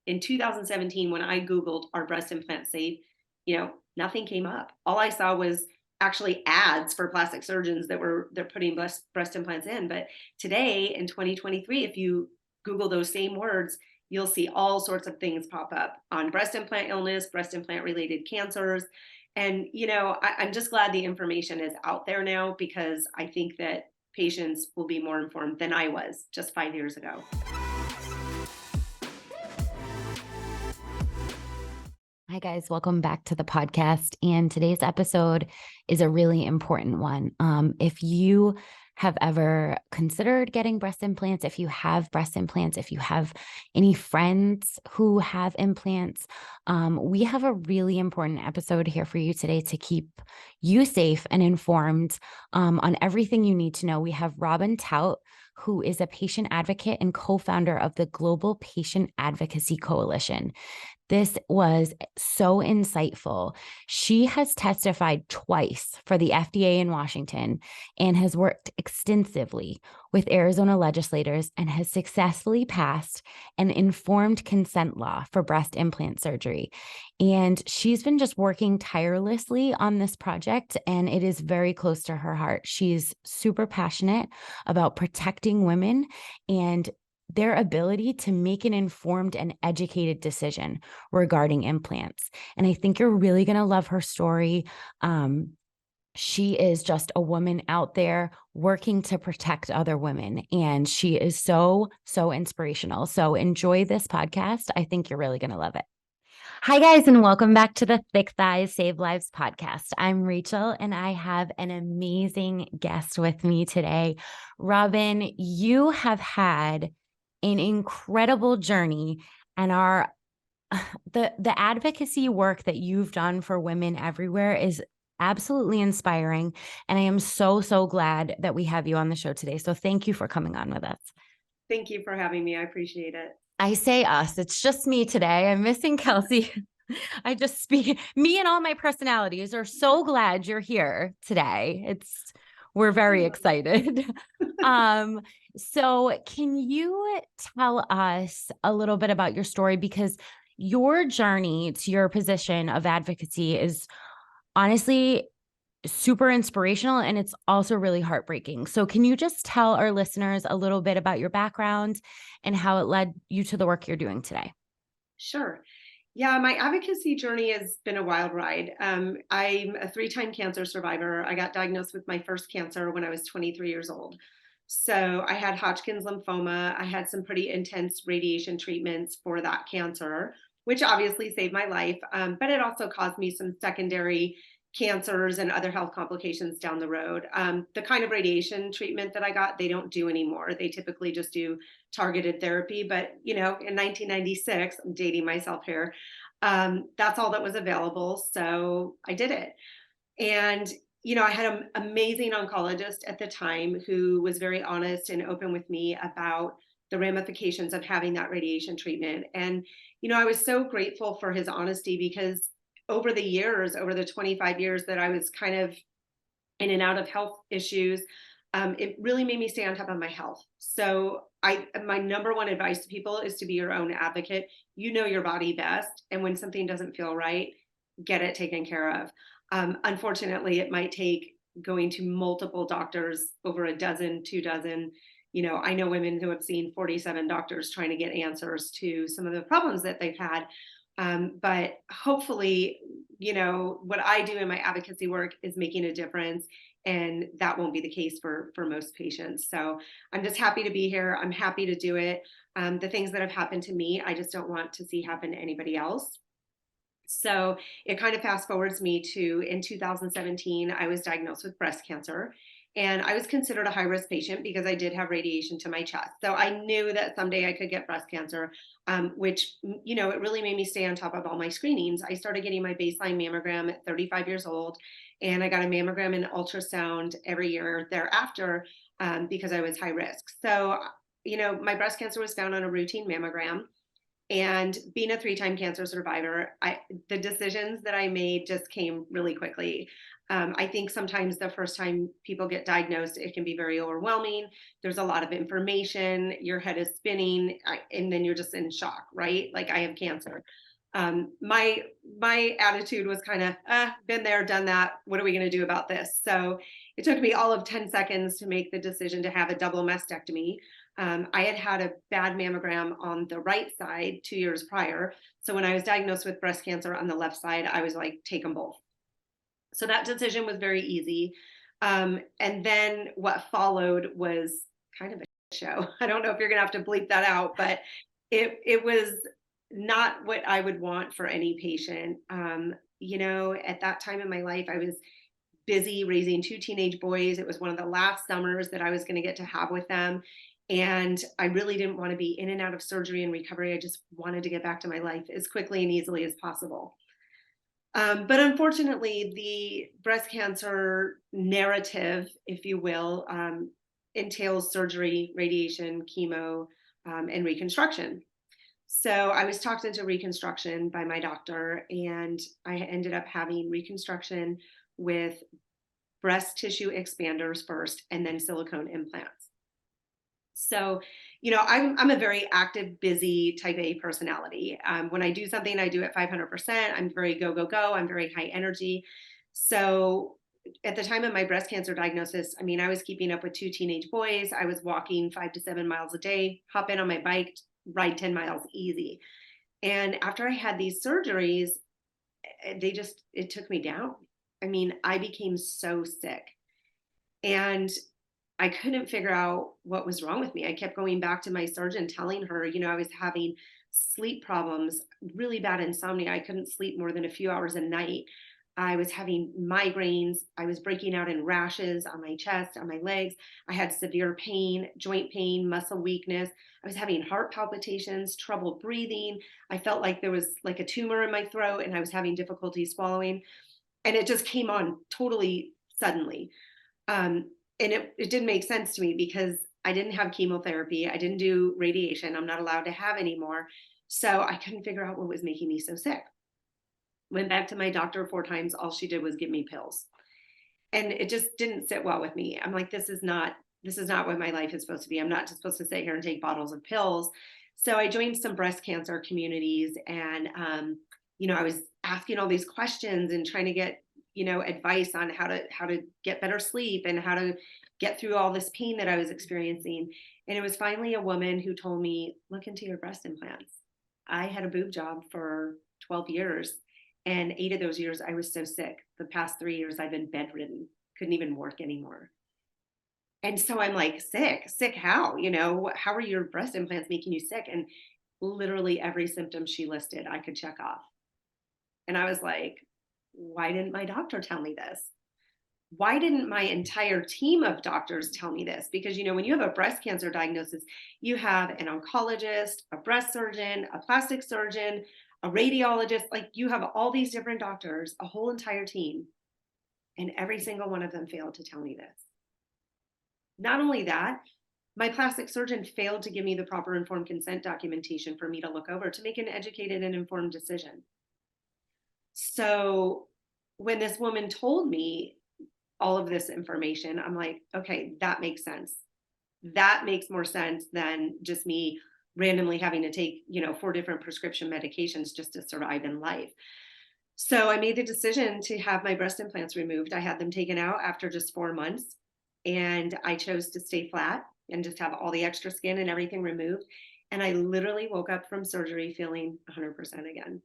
in 2017, when I Googled, are breast implants safe? Nothing came up. All I saw was actually ads for plastic surgeons they're putting breast implants in. But today in 2023, if you Google those same words, you'll see all sorts of things pop up on breast implant illness, breast implant related cancers. And, I'm just glad the information is out there now, because I think that patients will be more informed than I was just 5 years ago. Hi, guys. Welcome back to the podcast. And today's episode is a really important one. If you have ever considered getting breast implants, if you have breast implants, if you have any friends who have implants, we have a really important episode here for you today to keep you safe and informed on everything you need to know. We have Robyn Towt, who is a patient advocate and co-founder of the Global Patient Advocacy Coalition. This was so insightful. She has testified twice for the FDA in Washington and has worked extensively with Arizona legislators and has successfully passed an informed consent law for breast implant surgery. And she's been just working tirelessly on this project, and it is very close to her heart. She's super passionate about protecting women and their ability to make an informed and educated decision regarding implants. And I think you're really going to love her story. She is just a woman out there working to protect other women, and she is so, so inspirational. So enjoy this podcast. I think you're really going to love it. Hi, guys, and welcome back to the Thick Thighs Save Lives podcast. I'm Rachel, and I have an amazing guest with me today. Robyn, you have had an incredible journey, and the advocacy work that you've done for women everywhere is absolutely inspiring. And I am so, so glad that we have you on the show today. So thank you for coming on with us. Thank you for having me. I appreciate it. I say us, it's just me today. I'm missing Kelsey. I just speak, me and all my personalities are so glad you're here today. We're very excited. So can you tell us a little bit about your story? Because your journey to your position of advocacy is honestly super inspirational, and it's also really heartbreaking. So can you just tell our listeners a little bit about your background and how it led you to the work you're doing today? Sure. Yeah, my advocacy journey has been a wild ride. I'm a 3-time cancer survivor. I got diagnosed with my first cancer when I was 23 years old. So I had Hodgkin's lymphoma. I had some pretty intense radiation treatments for that cancer, which obviously saved my life. But it also caused me some secondary cancers and other health complications down the road. The kind of radiation treatment that I got, they don't do anymore. They typically just do targeted therapy. But, in 1996, I'm dating myself here, that's all that was available. So I did it. And, I had an amazing oncologist at the time who was very honest and open with me about the ramifications of having that radiation treatment. And, I was so grateful for his honesty, because over the years, over the 25 years that I was kind of in and out of health issues, it really made me stay on top of my health. So my number one advice to people is to be your own advocate. You know your body best. And when something doesn't feel right, get it taken care of. Unfortunately, it might take going to multiple doctors, over a dozen, 2 dozen. I know women who have seen 47 doctors trying to get answers to some of the problems that they've had. But hopefully, what I do in my advocacy work is making a difference, and that won't be the case for most patients. So I'm just happy to be here. I'm happy to do it. The things that have happened to me, I just don't want to see happen to anybody else. So it kind of fast forwards me to, in 2017, I was diagnosed with breast cancer. And I was considered a high risk patient because I did have radiation to my chest. So I knew that someday I could get breast cancer, which, it really made me stay on top of all my screenings. I started getting my baseline mammogram at 35 years old, and I got a mammogram and ultrasound every year thereafter, because I was high risk. So, my breast cancer was found on a routine mammogram. And being a 3-time cancer survivor, the decisions that I made just came really quickly. I think sometimes the first time people get diagnosed, it can be very overwhelming. There's a lot of information, your head is spinning, and then you're just in shock, right? Like, I have cancer. My attitude was kind of, been there, done that. What are we going to do about this? So it took me all of 10 seconds to make the decision to have a double mastectomy. I had had a bad mammogram on the right side 2 years prior. So when I was diagnosed with breast cancer on the left side, I was like, take them both. So that decision was very easy. And then what followed was kind of a show. I don't know if you're going to have to bleep that out, but it was not what I would want for any patient. At that time in my life, I was busy raising 2 teenage boys. It was one of the last summers that I was going to get to have with them. And I really didn't want to be in and out of surgery and recovery. I just wanted to get back to my life as quickly and easily as possible. But unfortunately, the breast cancer narrative, if you will, entails surgery, radiation, chemo, and reconstruction. So I was talked into reconstruction by my doctor, and I ended up having reconstruction with breast tissue expanders first, and then silicone implants. So, I'm a very active, busy type A personality. When I do something, I do it 500%. I'm very go, go, go. I'm very high energy. So at the time of my breast cancer diagnosis, I was keeping up with 2 teenage boys. I was walking 5 to 7 miles a day, hop in on my bike, ride 10 miles easy. And after I had these surgeries, it took me down. I became so sick. And I couldn't figure out what was wrong with me. I kept going back to my surgeon, telling her, I was having sleep problems, really bad insomnia. I couldn't sleep more than a few hours a night. I was having migraines. I was breaking out in rashes on my chest, on my legs. I had severe pain, joint pain, muscle weakness. I was having heart palpitations, trouble breathing. I felt like there was like a tumor in my throat, and I was having difficulty swallowing. And it just came on totally suddenly. And it didn't make sense to me because I didn't have chemotherapy. I didn't do radiation. I'm not allowed to have anymore. So I couldn't figure out what was making me so sick. Went back to my doctor 4 times. All she did was give me pills. And it just didn't sit well with me. I'm like, this is not what my life is supposed to be. I'm not just supposed to sit here and take bottles of pills. So I joined some breast cancer communities, and I was asking all these questions and trying to get advice on how to get better sleep and how to get through all this pain that I was experiencing. And it was finally a woman who told me, look into your breast implants. I had a boob job for 12 years, and 8 of those years I was so sick. The past 3 years I've been bedridden, couldn't even work anymore. And so I'm like, sick how? How are your breast implants making you sick? And literally every symptom she listed, I could check off. And I was like, why didn't my doctor tell me this? Why didn't my entire team of doctors tell me this? Because, when you have a breast cancer diagnosis, you have an oncologist, a breast surgeon, a plastic surgeon, a radiologist, like you have all these different doctors, a whole entire team. And every single one of them failed to tell me this. Not only that, my plastic surgeon failed to give me the proper informed consent documentation for me to look over to make an educated and informed decision. So when this woman told me all of this information, I'm like, okay, that makes sense. That makes more sense than just me randomly having to take, 4 different prescription medications just to survive in life. So I made the decision to have my breast implants removed. I had them taken out after just 4 months, and I chose to stay flat and just have all the extra skin and everything removed. And I literally woke up from surgery feeling 100% again.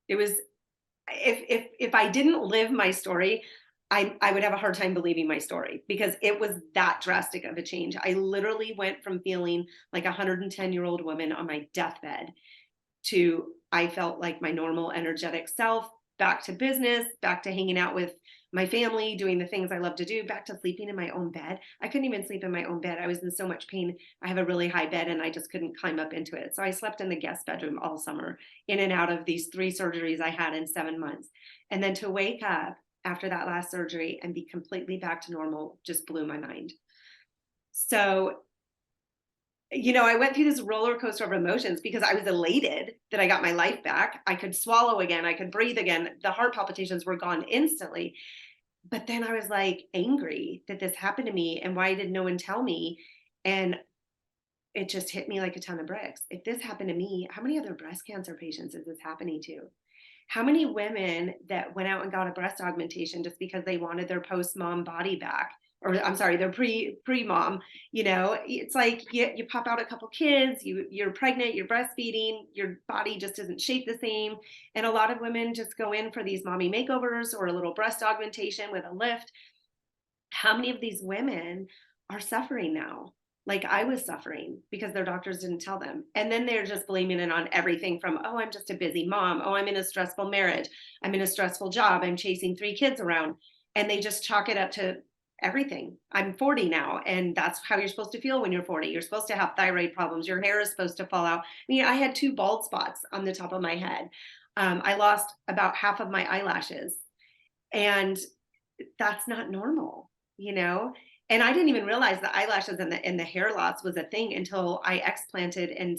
It was, if I didn't live my story, I would have a hard time believing my story, because it was that drastic of a change. I literally went from feeling like a 110-year-old woman on my deathbed to I felt like my normal energetic self, back to business, back to hanging out with my family, doing the things I love to do, back to sleeping in my own bed. I couldn't even sleep in my own bed. I was in so much pain. I have a really high bed and I just couldn't climb up into it. So I slept in the guest bedroom all summer, in and out of these 3 surgeries I had in 7 months. And then to wake up after that last surgery and be completely back to normal just blew my mind. So I went through this roller coaster of emotions because I was elated that I got my life back. I could swallow again. I could breathe again. The heart palpitations were gone instantly. But then I was like angry that this happened to me and why did no one tell me? And it just hit me like a ton of bricks. If this happened to me, how many other breast cancer patients is this happening to? How many women that went out and got a breast augmentation just because they wanted their post mom body back, or I'm sorry, their pre mom, it's like you pop out a couple kids, you're pregnant, you're breastfeeding, your body just isn't shaped the same. And a lot of women just go in for these mommy makeovers or a little breast augmentation with a lift. How many of these women are suffering now? Like I was suffering because their doctors didn't tell them. And then they're just blaming it on everything from, oh, I'm just a busy mom. Oh, I'm in a stressful marriage. I'm in a stressful job. I'm chasing 3 kids around. And they just chalk it up to everything. I'm 40 now, and that's how you're supposed to feel when you're 40. You're supposed to have thyroid problems. Your hair is supposed to fall out. I mean, I had 2 bald spots on the top of my head. I lost about half of my eyelashes. And that's not normal, you know? And I didn't even realize the eyelashes and the hair loss was a thing until I explanted and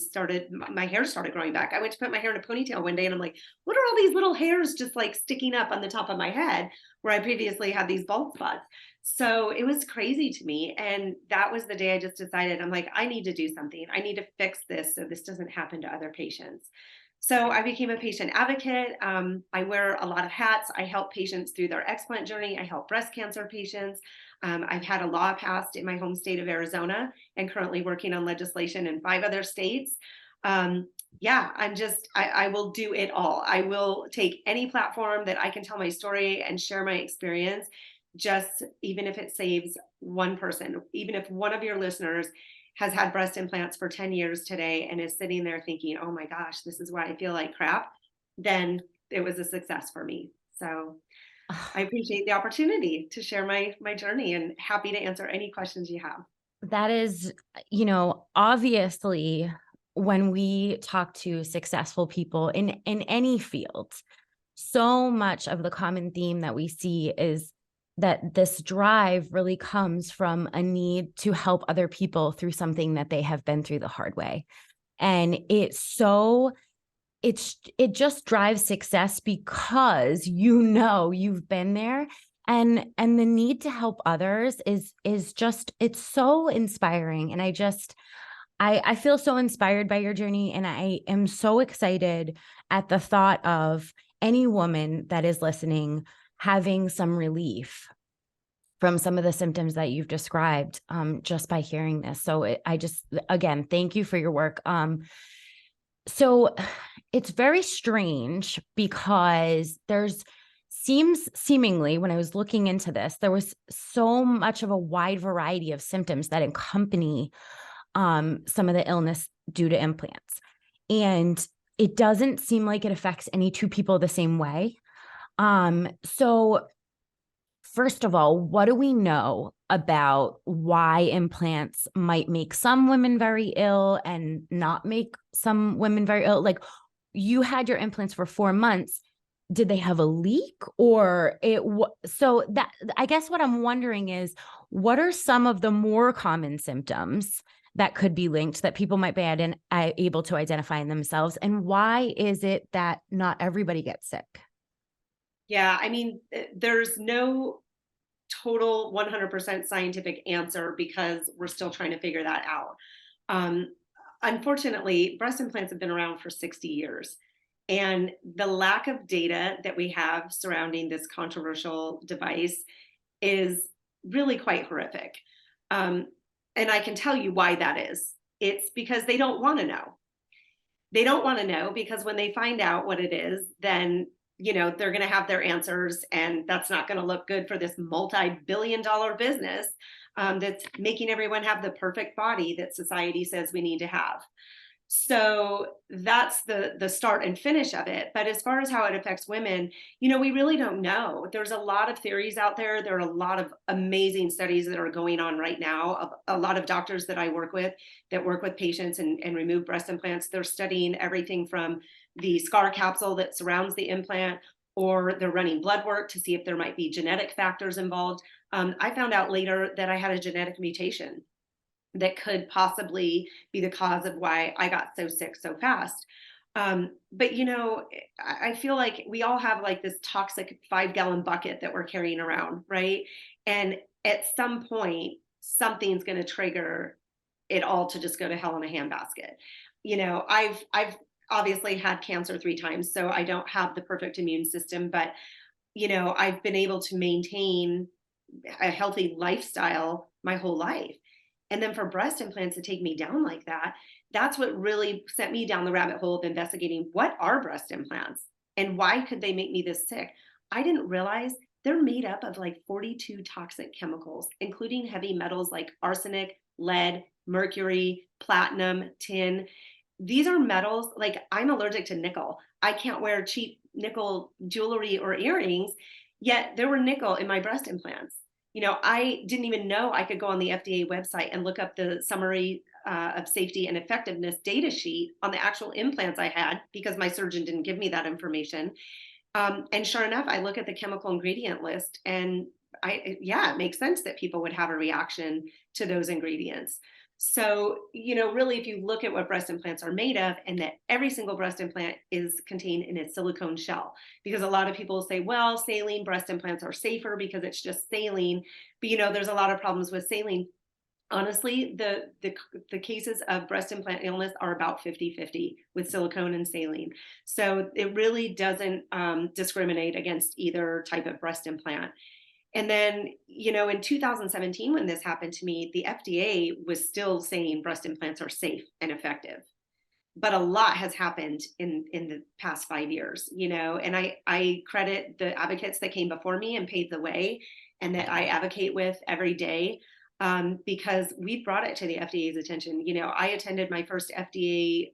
my hair started growing back. I went to put my hair in a ponytail one day and I'm like, what are all these little hairs just like sticking up on the top of my head where I previously had these bald spots? So it was crazy to me. And that was the day I just decided, I'm like, I need to do something. I need to fix this so this doesn't happen to other patients. So I became a patient advocate. I wear a lot of hats. I help patients through their explant journey. I help breast cancer patients. I've had a law passed in my home state of Arizona and currently working on legislation in 5 other states. Yeah, I will do it all. I will take any platform that I can tell my story and share my experience, just even if it saves one person, even if one of your listeners has had breast implants for 10 years today and is sitting there thinking, oh my gosh, this is why I feel like crap, then it was a success for me. So I appreciate the opportunity to share my journey and happy to answer any questions you have. That is, obviously when we talk to successful people in any field, so much of the common theme that we see is that this drive really comes from a need to help other people through something that they have been through the hard way. And it just drives success because you've been there, and the need to help others is just, it's so inspiring. And I feel so inspired by your journey, and I am so excited at the thought of any woman that is listening having some relief from some of the symptoms that you've described, just by hearing this. So again, thank you for your work. So it's very strange because seemingly when I was looking into this, there was so much of a wide variety of symptoms that accompany some of the illness due to implants. And it doesn't seem like it affects any 2 people the same way. So first of all, what do we know about why implants might make some women very ill and not make some women very ill? Like, you had your implants for 4 months. Did they have a leak so that, I guess what I'm wondering is, what are some of the more common symptoms that could be linked that people might be able to identify in themselves? And why is it that not everybody gets sick? Yeah, I mean, there's no total 100% scientific answer because we're still trying to figure that out. Unfortunately, breast implants have been around for 60 years. And the lack of data that we have surrounding this controversial device is really quite horrific. And I can tell you why that is. It's because they don't want to know. They don't want to know because when they find out what it is, then they're going to have their answers, and that's not going to look good for this multi-billion-dollar business that's making everyone have the perfect body that society says we need to have. So that's the start and finish of it. But as far as how it affects women, we really don't know. There's a lot of theories out there. There are a lot of amazing studies that are going on right now. A lot of doctors that I work with that work with patients and remove breast implants, they're studying everything from the scar capsule that surrounds the implant, or they're running blood work to see if there might be genetic factors involved. I found out later that I had a genetic mutation. that could possibly be the cause of why I got so sick so fast. But I feel like we all have like this toxic 5 gallon bucket that we're carrying around, right? And at some point, something's going to trigger it all to just go to hell in a handbasket. I've obviously had cancer 3 times, so I don't have the perfect immune system, but I've been able to maintain a healthy lifestyle my whole life. And then for breast implants to take me down like that, that's what really sent me down the rabbit hole of investigating what are breast implants and why could they make me this sick? I didn't realize they're made up of like 42 toxic chemicals, including heavy metals like arsenic, lead, mercury, platinum, tin. These are metals, like I'm allergic to nickel. I can't wear cheap nickel jewelry or earrings, yet there were nickel in my breast implants. I didn't even know I could go on the FDA website and look up the summary of safety and effectiveness data sheet on the actual implants I had because my surgeon didn't give me that information. And sure enough, I look at the chemical ingredient list and it makes sense that people would have a reaction to those ingredients. So, really, if you look at what breast implants are made of, and that every single breast implant is contained in a silicone shell, because a lot of people say, well, saline breast implants are safer because it's just saline. But, there's a lot of problems with saline. Honestly, the cases of breast implant illness are about 50-50 with silicone and saline. So it really doesn't discriminate against either type of breast implant. And then, in 2017, when this happened to me, the FDA was still saying breast implants are safe and effective. But a lot has happened in the past 5 years, and I credit the advocates that came before me and paved the way and that I advocate with every day, because we brought it to the FDA's attention. I attended my first FDA,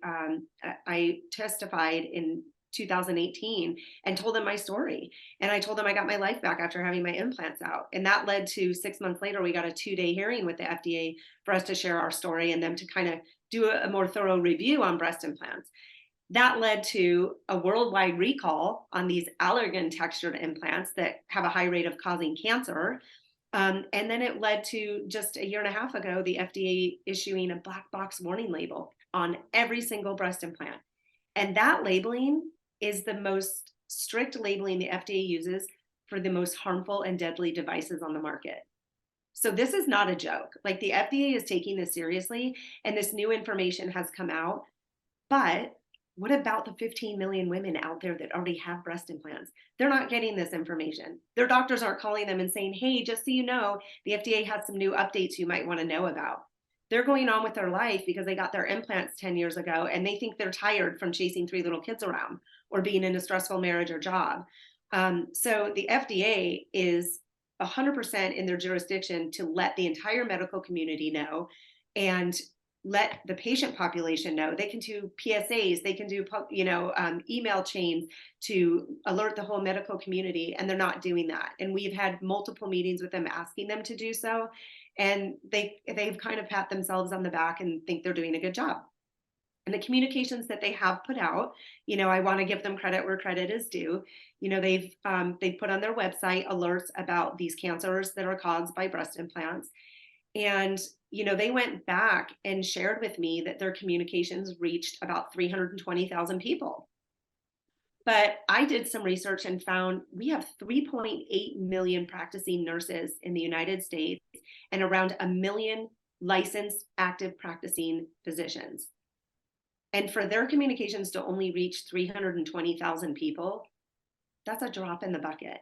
I testified in 2018 and told them my story. And I told them I got my life back after having my implants out. And that led to 6 months later, we got a 2-day hearing with the FDA for us to share our story and them to kind of do a more thorough review on breast implants. That led to a worldwide recall on these allergen textured implants that have a high rate of causing cancer. And then it led to just a year and a half ago, the FDA issuing a black box warning label on every single breast implant. And that labeling is the most strict labeling the FDA uses for the most harmful and deadly devices on the market. So this is not a joke. Like, the FDA is taking this seriously, and this new information has come out. But what about the 15 million women out there that already have breast implants? They're not getting this information. Their doctors aren't calling them and saying, hey, just so you know, the FDA has some new updates you might want to know about. They're going on with their life because they got their implants 10 years ago and they think they're tired from chasing 3 little kids around or being in a stressful marriage or job. So the FDA is 100% in their jurisdiction to let the entire medical community know and let the patient population know. They can do PSAs, they can do email chains to alert the whole medical community, and they're not doing that. And we've had multiple meetings with them asking them to do so, and they've kind of pat themselves on the back and think they're doing a good job. And the communications that they have put out, I want to give them credit where credit is due. They've put on their website alerts about these cancers that are caused by breast implants. And, they went back and shared with me that their communications reached about 320,000 people. But I did some research and found we have 3.8 million practicing nurses in the United States and around 1 million licensed active practicing physicians. And for their communications to only reach 320,000 people, that's a drop in the bucket.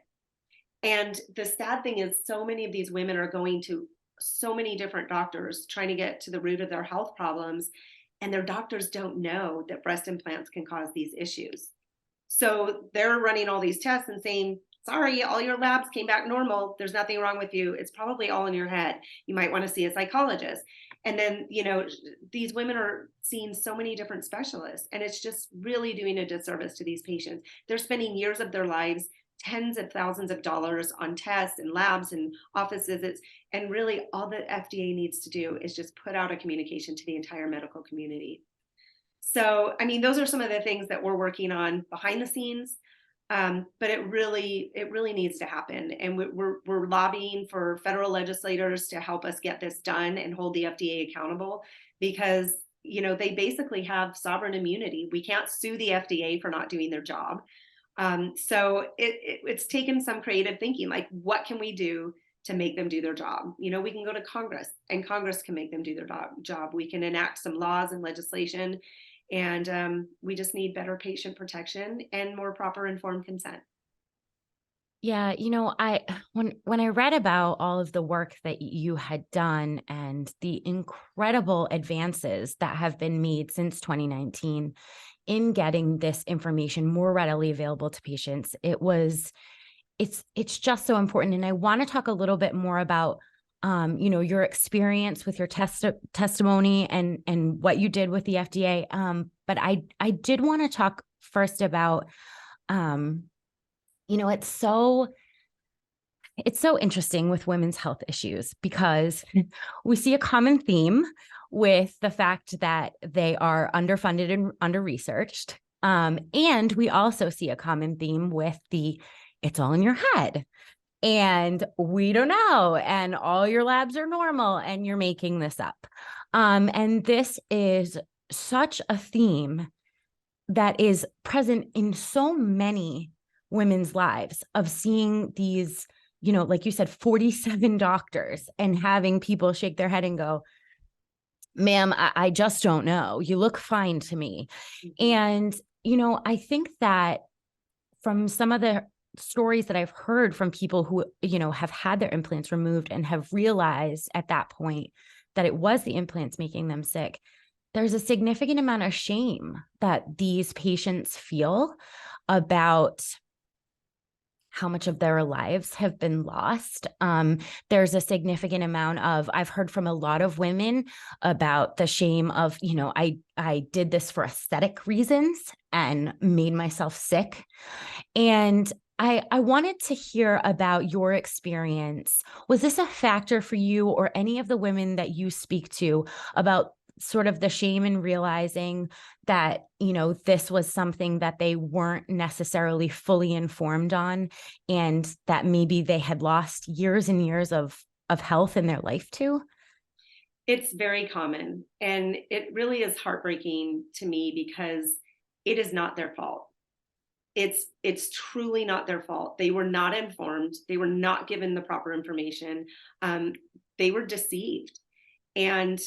And the sad thing is, so many of these women are going to so many different doctors trying to get to the root of their health problems, and their doctors don't know that breast implants can cause these issues. So they're running all these tests and saying, sorry, all your labs came back normal. There's nothing wrong with you. It's probably all in your head. You might want to see a psychologist. And then, these women are seeing so many different specialists, and it's just really doing a disservice to these patients. They're spending years of their lives, tens of thousands of dollars on tests and labs and office visits. And really all the FDA needs to do is just put out a communication to the entire medical community. So, those are some of the things that we're working on behind the scenes. But it really needs to happen. And we're lobbying for federal legislators to help us get this done and hold the FDA accountable, because, they basically have sovereign immunity. We can't sue the FDA for not doing their job. So it's taken some creative thinking, like, what can we do to make them do their job? We can go to Congress, and Congress can make them do their job. We can enact some laws and legislation, and we just need better patient protection and more proper informed consent. Yeah, when I read about all of the work that you had done and the incredible advances that have been made since 2019 in getting this information more readily available to patients, it's just so important. And I want to talk a little bit more about your experience with your testimony and what you did with the FDA. But I did want to talk first about it's so interesting with women's health issues, because we see a common theme with the fact that they are underfunded and under-researched. And we also see a common theme with it's all in your head and we don't know, and all your labs are normal and you're making this up. And this is such a theme that is present in so many women's lives, of seeing these, like you said, 47 doctors, and having people shake their head and go, ma'am, I just don't know. You look fine to me. And, I think that from some of the stories that I've heard from people who, have had their implants removed and have realized at that point that it was the implants making them sick, there's a significant amount of shame that these patients feel about how much of their lives have been lost. There's a significant amount of, I've heard from a lot of women about the shame of, I did this for aesthetic reasons and made myself sick. And I wanted to hear about your experience. Was this a factor for you or any of the women that you speak to, about sort of the shame in realizing that, this was something that they weren't necessarily fully informed on, and that maybe they had lost years and years of health in their life too? It's very common, and it really is heartbreaking to me, because it is not their fault. It's truly not their fault. They were not informed. They were not given the proper information. They were deceived. And,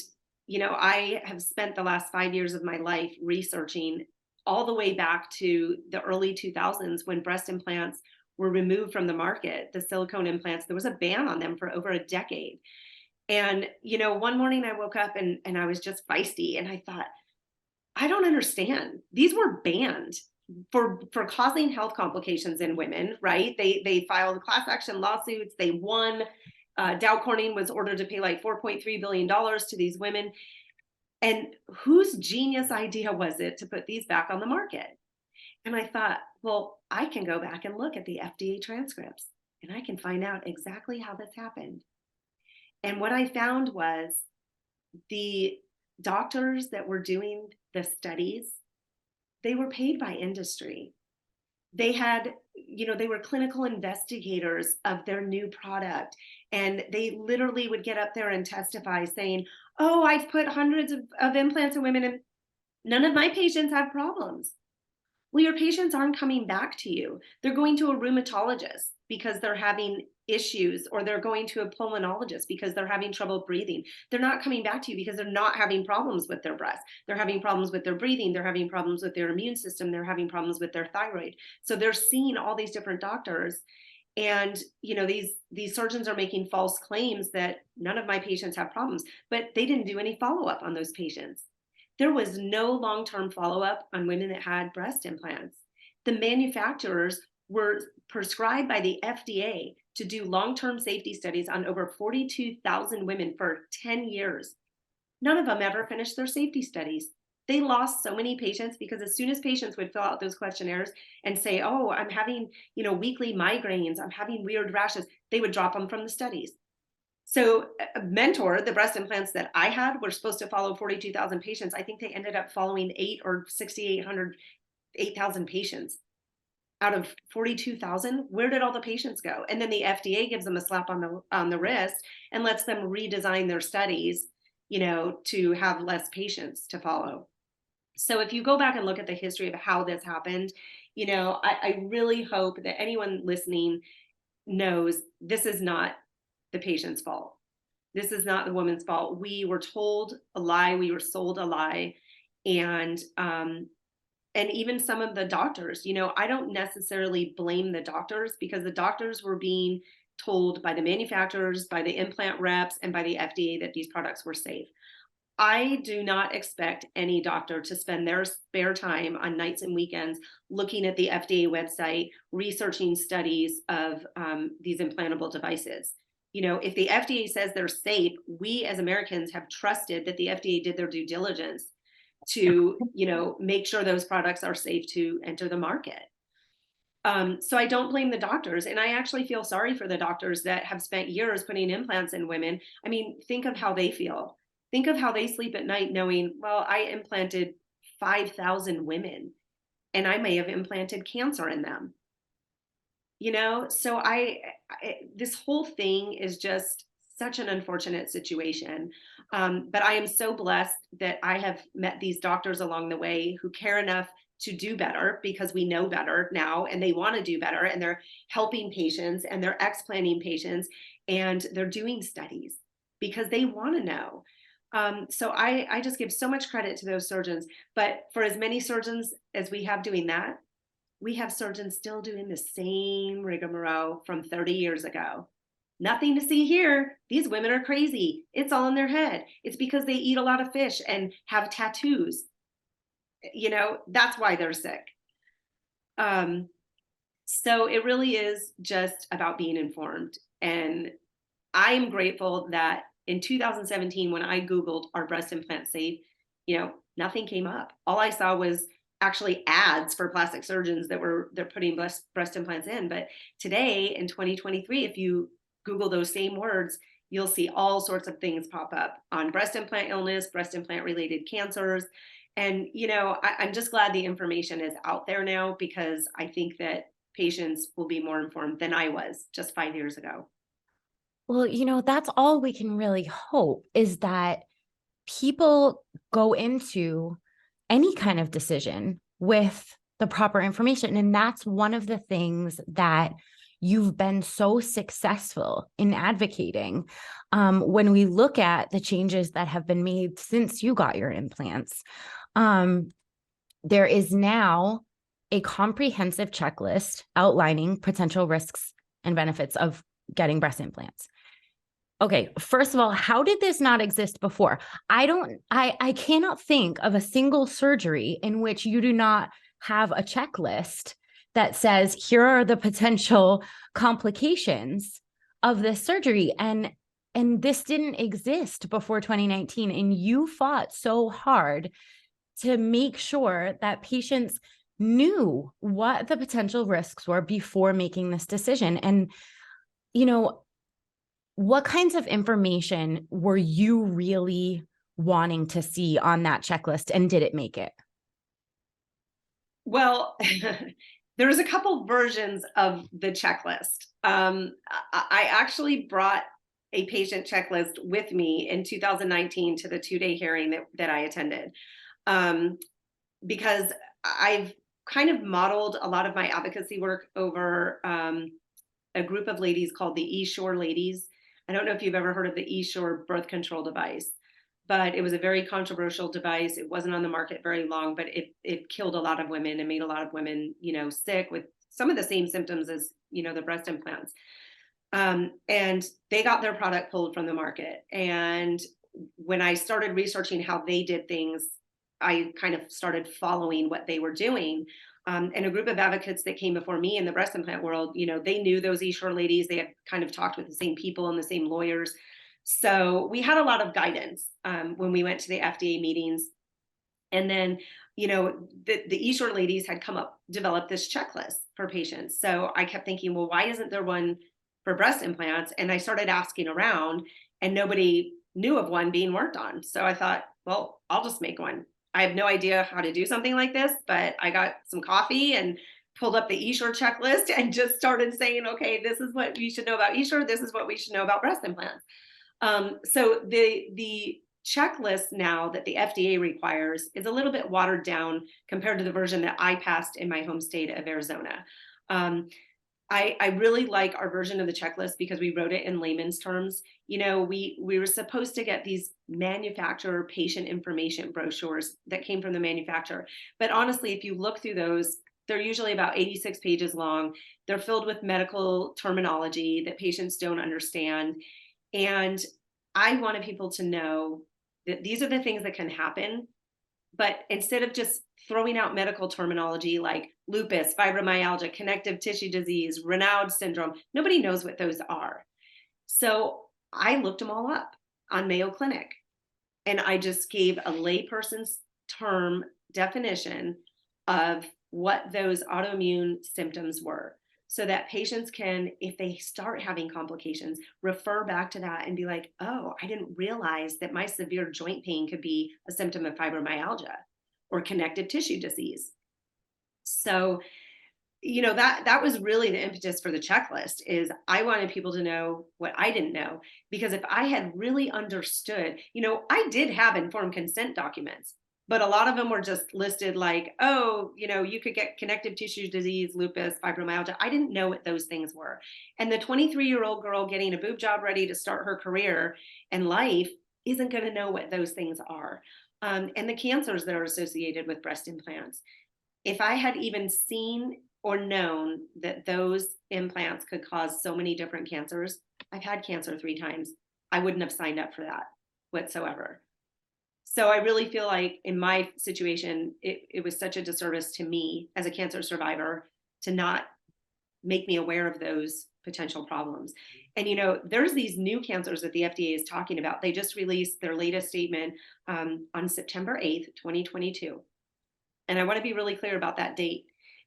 I have spent the last 5 years of my life researching all the way back to the early 2000s, when breast implants were removed from the market. The silicone implants, there was a ban on them for over a decade. And, one morning I woke up and I was just feisty, and I thought, I don't understand. These were banned for causing health complications in women, right? They filed class action lawsuits. They won. Dow Corning was ordered to pay like $4.3 billion to these women. And whose genius idea was it to put these back on the market? And I thought, well, I can go back and look at the FDA transcripts, and I can find out exactly how this happened. And what I found was, the doctors that were doing the studies, they were paid by industry. They had, they were clinical investigators of their new product. And they literally would get up there and testify saying, oh, I've put hundreds of implants in women, and none of my patients have problems. Well, your patients aren't coming back to you. They're going to a rheumatologist because they're having issues, or they're going to a pulmonologist because they're having trouble breathing. They're not coming back to you because they're not having problems with their breast. They're having problems with their breathing. They're having problems with their immune system. They're having problems with their thyroid. So they're seeing all these different doctors. And, these surgeons are making false claims that none of my patients have problems, but they didn't do any follow-up on those patients. There was no long-term follow-up on women that had breast implants. The manufacturers were prescribed by the FDA to do long-term safety studies on over 42,000 women for 10 years. None of them ever finished their safety studies. They lost so many patients because as soon as patients would fill out those questionnaires and say, oh, I'm having, weekly migraines, I'm having weird rashes, they would drop them from the studies. So Mentor, the breast implants that I had, were supposed to follow 42,000 patients. I think they ended up following 8,000 patients. out of 42,000, where did all the patients go? And then the FDA gives them a slap on the wrist and lets them redesign their studies, to have less patients to follow. So if you go back and look at the history of how this happened, I really hope that anyone listening knows this is not the patient's fault. This is not the woman's fault. We were told a lie. We were sold a lie. And even some of the doctors, I don't necessarily blame the doctors, because the doctors were being told by the manufacturers, by the implant reps, and by the FDA that these products were safe. I do not expect any doctor to spend their spare time on nights and weekends looking at the FDA website, researching studies of these implantable devices. If the FDA says they're safe, we as Americans have trusted that the FDA did their due diligence to, make sure those products are safe to enter the market. So I don't blame the doctors. And I actually feel sorry for the doctors that have spent years putting implants in women. I mean, think of how they feel. Think of how they sleep at night knowing, well, I implanted 5,000 women and I may have implanted cancer in them. So this whole thing is just such an unfortunate situation. But I am so blessed that I have met these doctors along the way who care enough to do better, because we know better now and they want to do better, and they're helping patients and they're explanting patients and they're doing studies because they want to know. So I just give so much credit to those surgeons. But for as many surgeons as we have doing that, we have surgeons still doing the same rigmarole from 30 years ago. Nothing to see here. These women are crazy. It's all in their head. It's because they eat a lot of fish and have tattoos. That's why they're sick. So it really is just about being informed. And I'm grateful that in 2017, when I Googled, "Are breast implants safe?" Nothing came up. All I saw was actually ads for plastic surgeons they're putting breast implants in. But today in 2023, if you Google those same words, you'll see all sorts of things pop up on breast implant illness, breast implant related cancers. And, I'm just glad the information is out there now, because I think that patients will be more informed than I was just 5 years ago. Well, that's all we can really hope, is that people go into any kind of decision with the proper information. And that's one of the things that you've been so successful in advocating. When we look at the changes that have been made since you got your implants, there is now a comprehensive checklist outlining potential risks and benefits of getting breast implants. Okay, first of all, how did this not exist before? I cannot think of a single surgery in which you do not have a checklist that says, here are the potential complications of this surgery. And this didn't exist before 2019. And you fought so hard to make sure that patients knew what the potential risks were before making this decision. And, what kinds of information were you really wanting to see on that checklist, and did it make it? Well, there's a couple versions of the checklist. I actually brought a patient checklist with me in 2019 to the 2-day hearing that I attended, because I've kind of modeled a lot of my advocacy work over a group of ladies called the eSure ladies. I don't know if you've ever heard of the eSure birth control device, but it was a very controversial device. It wasn't on the market very long, but it killed a lot of women and made a lot of women, sick with some of the same symptoms as, the breast implants. And they got their product pulled from the market. And when I started researching how they did things, I kind of started following what they were doing. And a group of advocates that came before me in the breast implant world, they knew those eSure ladies. They had kind of talked with the same people and the same lawyers. So we had a lot of guidance when we went to the FDA meetings. And then, the eSure ladies had developed this checklist for patients. So I kept thinking, well, why isn't there one for breast implants? And I started asking around, and nobody knew of one being worked on. So I thought, well, I'll just make one. I have no idea how to do something like this, but I got some coffee and pulled up the Esure checklist and just started saying, okay, this is what you should know about Esure. This is what we should know about breast implants. So the checklist now that the FDA requires is a little bit watered down compared to the version that I passed in my home state of Arizona. I really like our version of the checklist because we wrote it in layman's terms. We were supposed to get these manufacturer patient information brochures that came from the manufacturer. But honestly, if you look through those, they're usually about 86 pages long. They're filled with medical terminology that patients don't understand. And I wanted people to know that these are the things that can happen. But instead of just throwing out medical terminology like lupus, fibromyalgia, connective tissue disease, Raynaud syndrome, nobody knows what those are. So I looked them all up on Mayo Clinic, and I just gave a layperson's term definition of what those autoimmune symptoms were, so that patients can, if they start having complications, refer back to that and be like, oh, I didn't realize that my severe joint pain could be a symptom of fibromyalgia or connective tissue disease. So, that was really the impetus for the checklist. Is I wanted people to know what I didn't know, because if I had really understood, I did have informed consent documents, but a lot of them were just listed like, oh, you could get connective tissue disease, lupus, fibromyalgia. I didn't know what those things were. And the 23-year-old girl getting a boob job ready to start her career and life isn't going to know what those things are. And the cancers that are associated with breast implants. If I had even seen or known that those implants could cause so many different cancers, I've had cancer 3 times. I wouldn't have signed up for that whatsoever. So I really feel like in my situation, it was such a disservice to me as a cancer survivor to not make me aware of those potential problems. And, there's these new cancers that the FDA is talking about. They just released their latest statement on September 8th, 2022. And I want to be really clear about that date,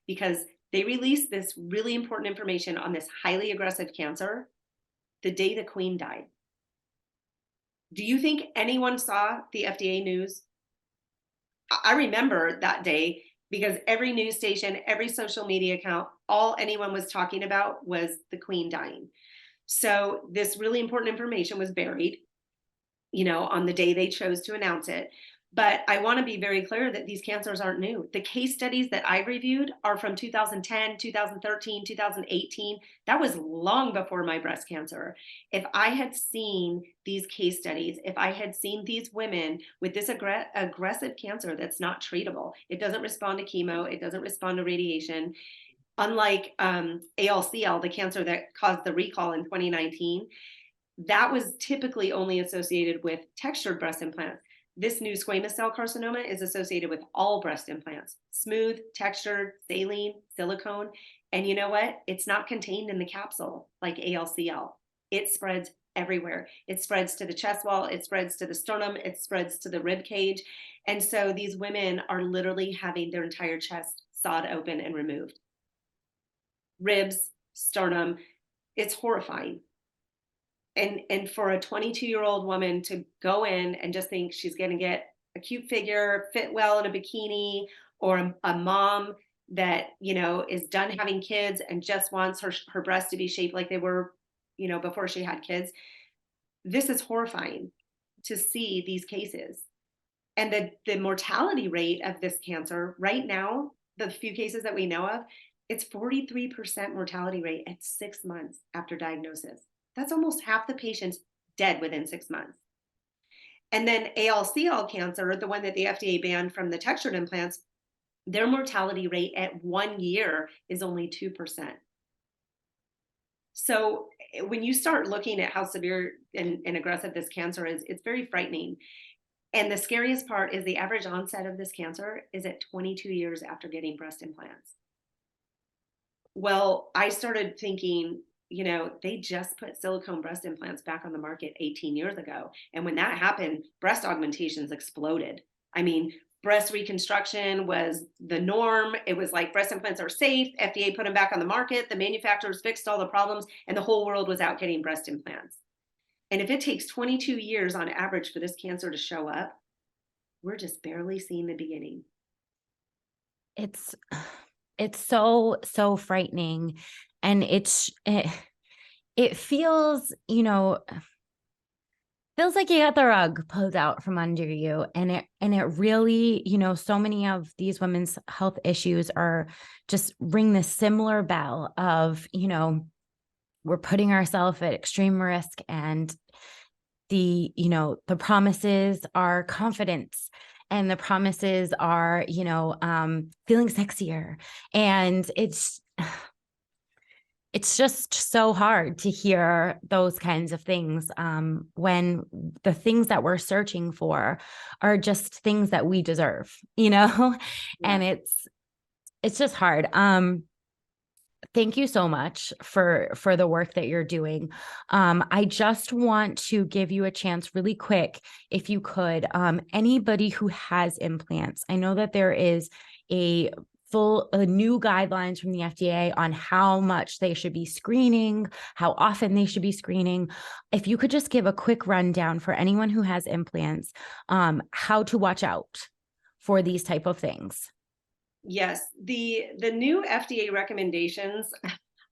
because they released this really important information on this highly aggressive cancer the day the Queen died. Do you think anyone saw the FDA news? I remember that day because every news station, every social media account, all anyone was talking about was the Queen dying. So this really important information was buried, on the day they chose to announce it. But I want to be very clear that these cancers aren't new. The case studies that I reviewed are from 2010, 2013, 2018. That was long before my breast cancer. If I had seen these case studies, if I had seen these women with this aggressive cancer that's not treatable, it doesn't respond to chemo, it doesn't respond to radiation. Unlike ALCL, the cancer that caused the recall in 2019, that was typically only associated with textured breast implants. This new squamous cell carcinoma is associated with all breast implants: smooth, textured, saline, silicone. And you know what? It's not contained in the capsule like ALCL. It spreads everywhere. It spreads to the chest wall, it spreads to the sternum, it spreads to the rib cage. And so these women are literally having their entire chest sawed open and removed. Ribs, sternum, it's horrifying. And for a 22-year-old woman to go in and just think she's going to get a cute figure, fit well in a bikini, or a mom that, is done having kids and just wants her breasts to be shaped like they were, before she had kids. This is horrifying to see these cases. And the mortality rate of this cancer right now, the few cases that we know of, it's 43% mortality rate at 6 months after diagnosis. That's almost half the patients dead within 6 months. And then ALCL cancer, the one that the FDA banned from the textured implants, their mortality rate at 1 year is only 2%. So when you start looking at how severe and aggressive this cancer is, it's very frightening. And the scariest part is the average onset of this cancer is at 22 years after getting breast implants. Well, I started thinking, they just put silicone breast implants back on the market 18 years ago. And when that happened, breast augmentations exploded. I mean, breast reconstruction was the norm. It was like breast implants are safe. FDA put them back on the market. The manufacturers fixed all the problems, and the whole world was out getting breast implants. And if it takes 22 years on average for this cancer to show up, we're just barely seeing the beginning. It's it's so, so frightening. And it feels, feels like you got the rug pulled out from under you. And it really, so many of these women's health issues are just ring this similar bell of, we're putting ourselves at extreme risk, and the promises are confidence, and the promises are, feeling sexier. And it's just so hard to hear those kinds of things, when the things that we're searching for are just things that we deserve, Yeah. and it's just hard. Thank you so much for the work that you're doing. I just want to give you a chance really quick, if you could, anybody who has implants. I know that there is a new guidelines from the FDA on how much they should be screening, how often they should be screening. If you could just give a quick rundown for anyone who has implants, how to watch out for these type of things. Yes, the new FDA recommendations,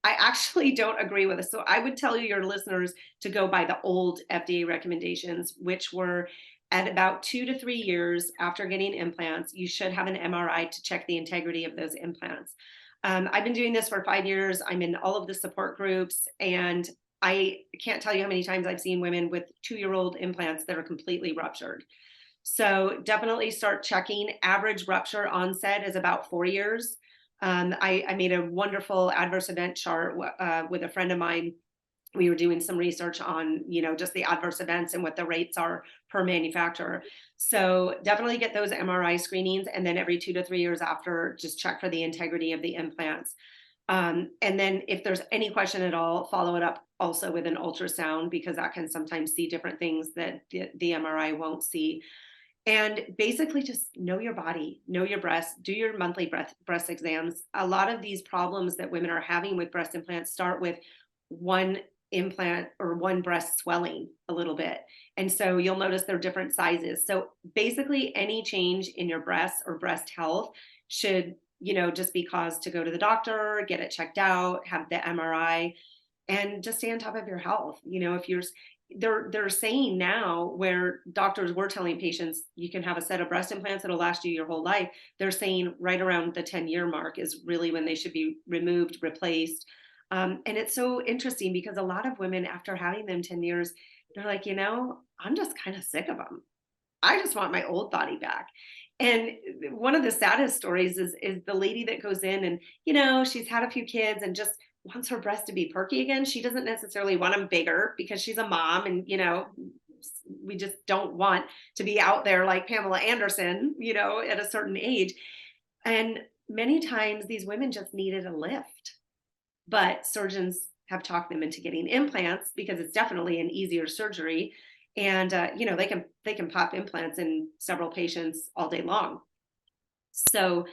I actually don't agree with it. So I would tell your listeners to go by the old FDA recommendations, which were at about 2 to 3 years after getting implants, you should have an MRI to check the integrity of those implants. I've been doing this for 5 years. I'm in all of the support groups, and I can't tell you how many times I've seen women with 2-year-old implants that are completely ruptured. So definitely start checking. Average rupture onset is about 4 years. I made a wonderful adverse event chart with a friend of mine. We were doing some research on, just the adverse events and what the rates are per manufacturer. So definitely get those MRI screenings, and then every 2 to 3 years after, just check for the integrity of the implants. And then if there's any question at all, follow it up also with an ultrasound, because that can sometimes see different things that the MRI won't see. And basically just know your body, know your breasts, do your monthly breast exams. A lot of these problems that women are having with breast implants start with one implant or one breast swelling a little bit. And so you'll notice they're different sizes. So basically any change in your breasts or breast health should, just be cause to go to the doctor, get it checked out, have the MRI, and just stay on top of your health. If you're they're saying now, where doctors were telling patients you can have a set of breast implants that'll last you your whole life, they're saying right around the 10-year mark is really when they should be removed, replaced. And it's so interesting because a lot of women, after having them 10 years, they're like, I'm just kind of sick of them. I just want my old body back. And one of the saddest stories is the lady that goes in and, she's had a few kids and just wants her breasts to be perky again. She doesn't necessarily want them bigger because she's a mom, and, we just don't want to be out there like Pamela Anderson, at a certain age. And many times these women just needed a lift, but surgeons have talked them into getting implants because it's definitely an easier surgery. And they can pop implants in several patients all day long. So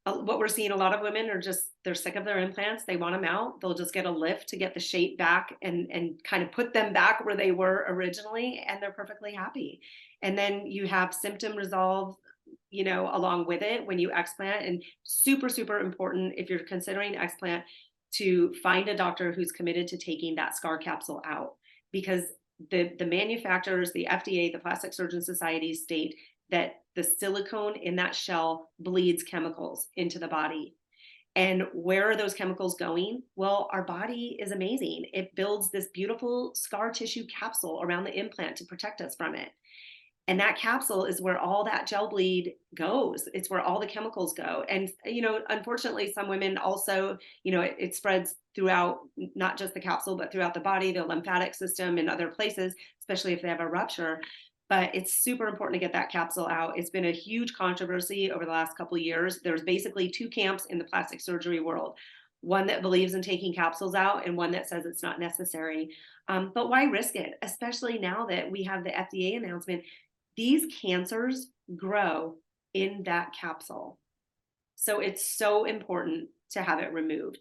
what we're seeing, a lot of women are just, they're sick of their implants, they want them out, they'll just get a lift to get the shape back and kind of put them back where they were originally, and they're perfectly happy. And then you have symptom resolve, along with it when you explant. And super, super important, if you're considering explant, to find a doctor who's committed to taking that scar capsule out, because the manufacturers, the FDA, the Plastic Surgeon Society state that the silicone in that shell bleeds chemicals into the body. And where are those chemicals going? Well, our body is amazing. It builds this beautiful scar tissue capsule around the implant to protect us from it. And that capsule is where all that gel bleed goes. It's where all the chemicals go. And, unfortunately, some women also, it spreads throughout, not just the capsule, but throughout the body, the lymphatic system, and other places, especially if they have a rupture. But it's super important to get that capsule out. It's been a huge controversy over the last couple of years. There's basically two camps in the plastic surgery world: one that believes in taking capsules out, and one that says it's not necessary. But why risk it? Especially now that we have the FDA announcement, these cancers grow in that capsule. So it's so important to have it removed.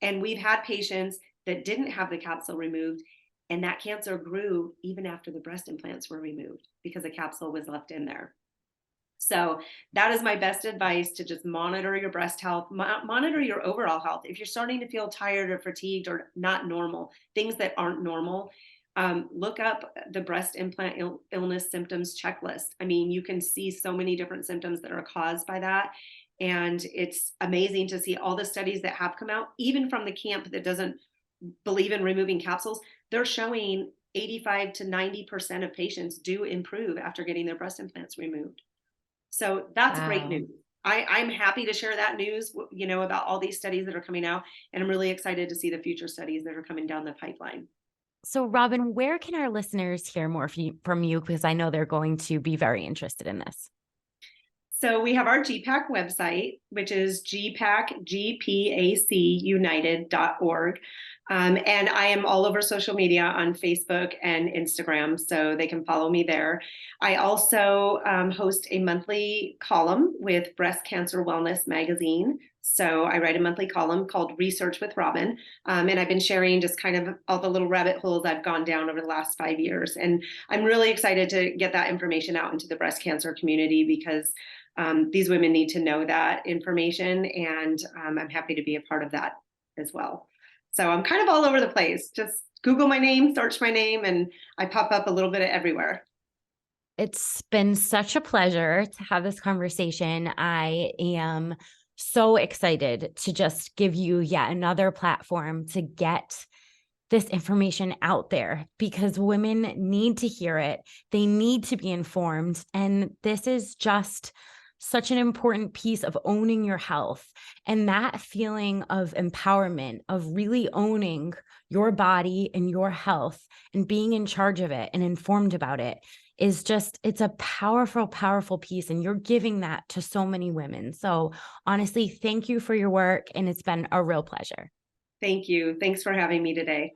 And we've had patients that didn't have the capsule removed, and that cancer grew even after the breast implants were removed because the capsule was left in there. So that is my best advice, to just monitor your breast health, monitor your overall health. If you're starting to feel tired or fatigued or not normal, things that aren't normal, look up the breast implant illness symptoms checklist. I mean, you can see so many different symptoms that are caused by that. And it's amazing to see all the studies that have come out, even from the camp that doesn't believe in removing capsules. They're showing 85 to 90% of patients do improve after getting their breast implants removed. So that's great Wow. news. I'm happy to share that news, about all these studies that are coming out. And I'm really excited to see the future studies that are coming down the pipeline. So, Robyn, where can our listeners hear more from you? Because I know they're going to be very interested in this. So we have our GPAC website, which is gpacunited.org. And I am all over social media on Facebook and Instagram, so they can follow me there. I also host a monthly column with Breast Cancer Wellness magazine. So I write a monthly column called Research with Robyn. And I've been sharing just kind of all the little rabbit holes I've gone down over the last 5 years. And I'm really excited to get that information out into the breast cancer community, because these women need to know that information, and I'm happy to be a part of that as well. So I'm kind of all over the place. Just Google my name, search my name, and I pop up a little bit of everywhere. It's been such a pleasure to have this conversation. I am so excited to just give you yet another platform to get this information out there, because women need to hear it. They need to be informed. And this is just such an important piece of owning your health, and that feeling of empowerment, of really owning your body and your health and being in charge of it and informed about it is just, it's a powerful, powerful piece. And you're giving that to so many women. So honestly, thank you for your work. And it's been a real pleasure. Thank you. Thanks for having me today.